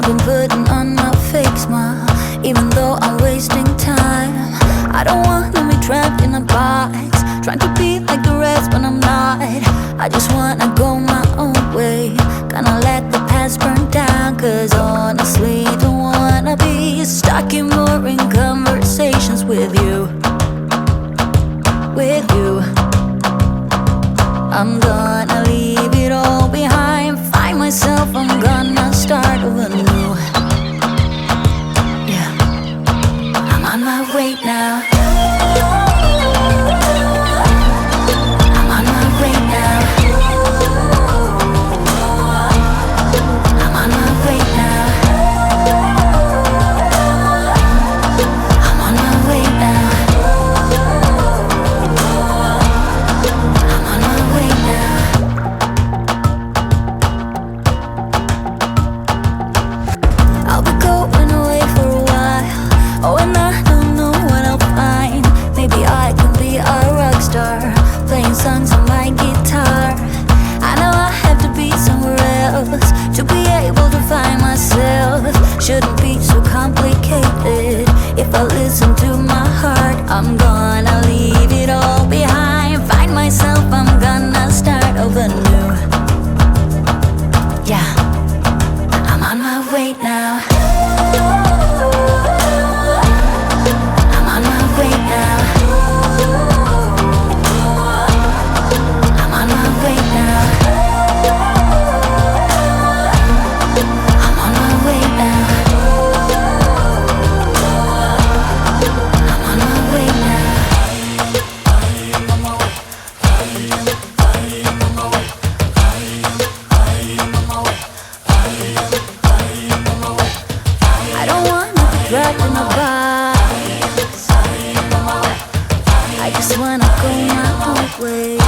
I've been putting on a fake smile, even though I'm wasting time. I don't wanna be trapped in a box, trying to be like the rest when I'm not. I just wanna go my own way, gonna let the past burn down. Cause honestly, don't wanna be stuck in boring conversations with you. With you, I'm gonna leave it all behind, find myself, I'm gonna start over new. Yeah, I'm on my way now. I'm on my way now. I'm on my way now. I'm on my way now. I'll be going away for a while. Oh, and I don't know what I'll find. Maybe I can be a rock star, playing songs on my guitar. I know I have to be somewhere else to be able to find myself. Shouldn't be so complicated. If I listen to my heart, I'm gonna leave it all behind, find myself, I'm gonna start over new. Yeah, I'm on my way now. I'm on my way now. I'm on my way now. I'm on my way now. I'm on my way now. I don't wanna be dragged in a box, I just wanna go my own way.